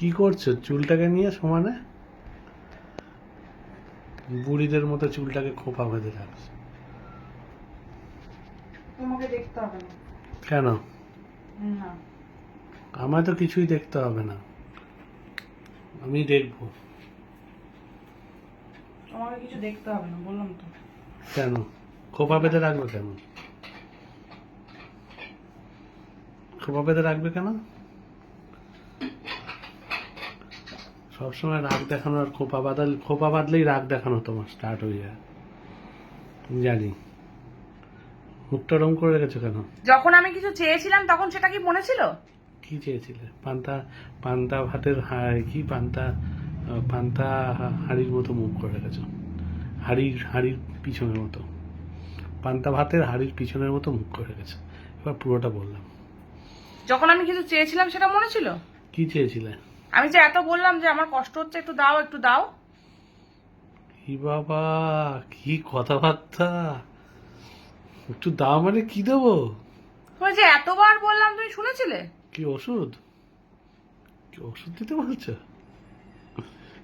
কি করছো চুলটাকে নিয়ে সমানে? বুড়িদের মতো চুলটাকে খোপা বেঁধে রাখছো। তোমাকে দেখতে হবে না। কেন? না, আমায় তো কিছুই দেখতে হবে না, আমি দেখবো। তোমাকে কিছু দেখতে হবে না বললাম তো। কেন খোপা বেঁধে রাখবে কেন? খোপা বেঁধে রাখবে কেন? সবসময় রাগ দেখানো আর খোপা বাঁধলেই রাগ দেখানো তোমার স্টার্ট হয়ে যায়, আমি জানি। মুখটা রং করে রেখেছো কেন? যখন আমি কিছু চেয়েছিলাম তখন সেটা কি মনে ছিল? কি চেয়েছিলে? পান্তা পান্তা ভাতের কি পান্তা পান্তা হাড়ির মতো মুখ করে রেখেছো, হাড়ির পিছনের মতো, পান্তা ভাতের হাড়ির পিছনের মতো মুখ করে রেখেছো। এবার পুরোটা বললাম। যখন আমি কিছু চেয়েছিলাম সেটা মনে ছিল? কি চেয়েছিলে? আমি যে এত বললাম যে আমার কষ্ট হচ্ছে, একটু দাও একটু দাও। কি বাবা, কি কথাবার্তা! একটু দাও মানে কি দেবো? তুমি যে এতবার বললাম তুমি শুনেছিলে? কি ওষুধ? কি ওষুধ দিতে বলছো?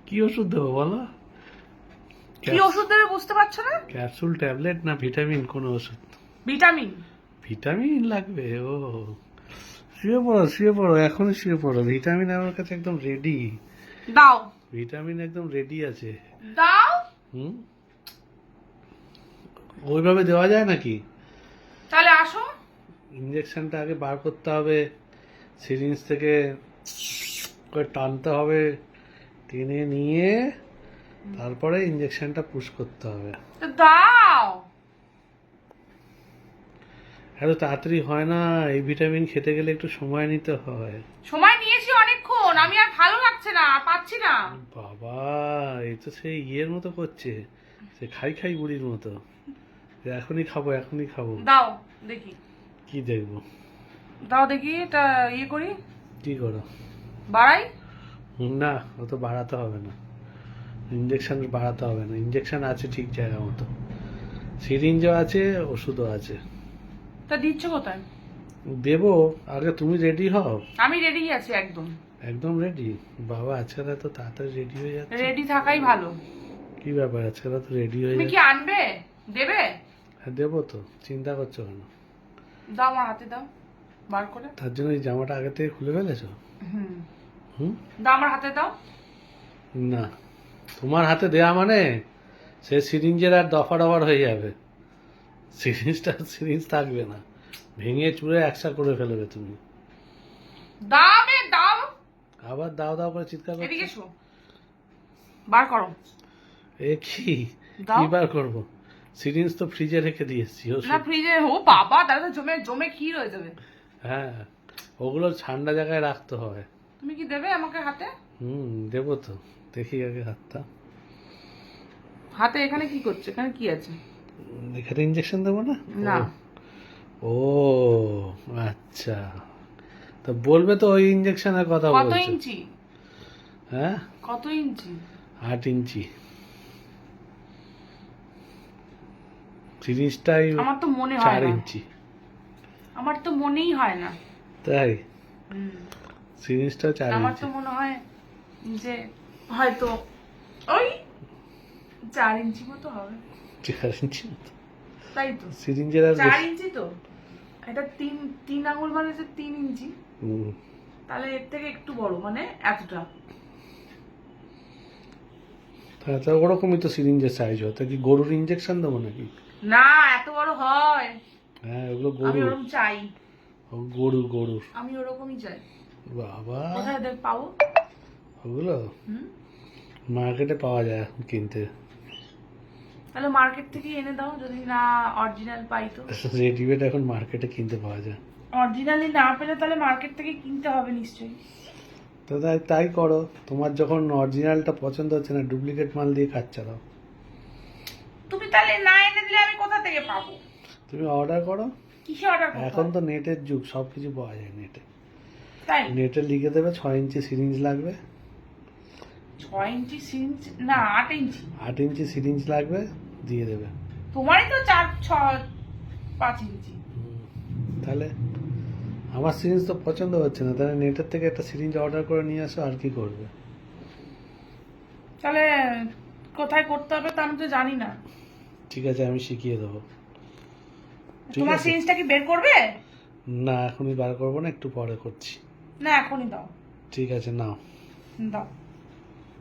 কি ওষুধ দেবো বলো? কি ওষুধ দেবে বুঝতে পারছো না? ক্যাপসুল, ট্যাবলেট না ভিটামিন? কোন ওষুধ? ভিটামিন। ভিটামিন লাগবে? ও, শুয়ে পড়ো এখনই শুয়ে পড়ো। ভিটামিন আমার কাছে একদম রেডি। দাও। ভিটামিন একদম রেডি আছে। দাও। হুম, ওইভাবে দেওয়া যায় নাকি? তাহলে আসো। ইঞ্জেকশনটা আগে বার করতে হবে, সিরিঞ্জ থেকে করে টানতে হবে, টেনে নিয়ে তারপরে ইঞ্জেকশনটা পুশ করতে হবে। তো দাও। এত তাড়াতাড়ি হয় না, এই ভিটামিন খেতে গেলে একটু সময় নিতে হয়। সময় নিয়েছি অনেকক্ষণ, আমি আর ভালো লাগছে না, পাচ্ছি না। বাবা, এই তো সেই ইয়ের মতো করছে, সে খাই খাই বুড়ির মতো, যে এখনই খাবো এখনই খাবো। দাও দেখি। কি দেখবো? দাও দেখি, এটা ইয়ে করি, কি করো? বাড়াই। না, ও তো বাড়াতে হবে না, ইঞ্জেকশন বাড়াতে হবে না। ইঞ্জেকশন আছে ঠিক জায়গা মতো, সিরিঞ্জও আছে, ওষুধও আছে। তা দিচ্ছ কোথায়? দেবো, আগে তুমি রেডি হও। আমি রেডি আছি একদম। একদম রেডি? বাবা, আজকাল এত তাড়াতাড়ি রেডি হয়ে যাচ্ছে? রেডি থাকাই ভালো। কি ব্যাপার, আজকাল এত রেডি হয়ে তুমি কি যাচ্ছে? আনবে? দেবে? হ্যাঁ দেবো তো, চিন্তা করছো কেন? দাও আমার হাতে দাও, বার করে। তার জন্য এই জামাটা আগে থেকে খুলে ফেলেছো? হুম, হুম, দাও আমার হাতে দাও। না, তোমার হাতে দেয়া মানে সে সিরিঞ্জের আর দফা ডফার হয়ে যাবে, সিরিঞ্জ থাকবে না, ভেঙে চুরে একসা করে ফেলবে তুমি। দাও দাও। আবার দাও দাও করে চিৎকার এদিকে করছো। এসো, বার করো। এ কি, দাও। কি বার করবো? সিরিঞ্জ তো ফ্রিজে রেখে দিয়েছি না ওষুধ। ফ্রিজে, ও বাবা, তাহলে তো জমে জমে ক্ষীর হয়ে যাবে। হ্যাঁ, ওগুলো ঠান্ডা জায়গায় রাখতে হয়। তুমি কি দেবে আমাকে হাতে? দেবো তো, দেখি আগে হাতটা। হাতে এখানে কি করছে? এখানে কি আছে? এখানে ইঞ্জেকশন দেবো না? না। ও আচ্ছা, তা বলবে তো ওই ইঞ্জেকশনের কথা কত বলছো? ইঞ্চি? হ্যাঁ, কত ইঞ্চি? 8 ইঞ্চি সিরিজটাই, আমার তো মনে হয় 4 না। ইঞ্চি। আমার তো মনেই হয় না। তাই? হুম। সিরিজটা 4 আমার ইঞ্চি। তো মনে হয় যে হয়তো ওই 4 ইঞ্চি মতো হবে। 4 ইঞ্চি মতো? তাই তো, সিরিঞ্জের আর 4 বেশি। ইঞ্চি তো। এটা তিন আঙুল মানে যে 3 ইঞ্চি, হুম, তাহলে এর থেকে একটু বড়, মানে এতটা। তা ওরকমই তো সিরিঞ্জের সাইজ হয়। তা কি গরুর ইঞ্জেকশন দেবো নাকি? না, এত বড় হয়? হ্যাঁ, ওগুলো আমি গরু। ওরকম চাই। গরুর। আমি ওরকমই চাই। বাবা, কোথায় দেখ পাবো? ওগুলো হুম, মার্কেটে পাওয়া যায় এখন কিনতে। তাহলে মার্কেট থেকে এনে দাও, যদি না অরিজিনাল পাই তো। রেডিমেড এখন মার্কেটে কিনতে পাওয়া যায়। অরিজিনালি না পেলে তাহলে মার্কেট থেকে কিনতে হবে নিশ্চয়ই। তো তাই করো, তোমার যখন অরিজিনালটা পছন্দ হচ্ছে না, ডুপ্লিকেট মাল দিয়ে কাজ চালাও। তুমি তাহলে না এনে দিলে আমি কোথা থেকে পাবো? তুমি অর্ডার করো। কিসে অর্ডার করতে এখন হবে? তো নেটের যুগ, সবকিছু পাওয়া যায় নেটে। তাই? নেটে লিখে দেবে 6 ইঞ্চি সিরিঞ্জ লাগবে, 6 ইঞ্চি সিরিঞ্জ না 8 ইঞ্চি। 8 ইঞ্চি সিরিঞ্জ লাগবে, দিয়ে দেবে। তোমারই তো 5 ইঞ্চি। তাহলে আমার সিরিঞ্জ তো পছন্দ হচ্ছে না, তাহলে নেটের থেকে একটা সিরিঞ্জ অর্ডার করে নিয়ে আসো, আর কি করবে। তাহলে কোথায় করতে হবে তা আমি তো জানি না। ঠিক আছে, আমি শিখিয়ে দেবো। ঠিক তোমার আছে। সিরিঞ্জটা কি বের করবে? না, এখনই বার করবো না, একটু পরে করছি। না এখনই দাও। ঠিক আছে, নাও। দাও।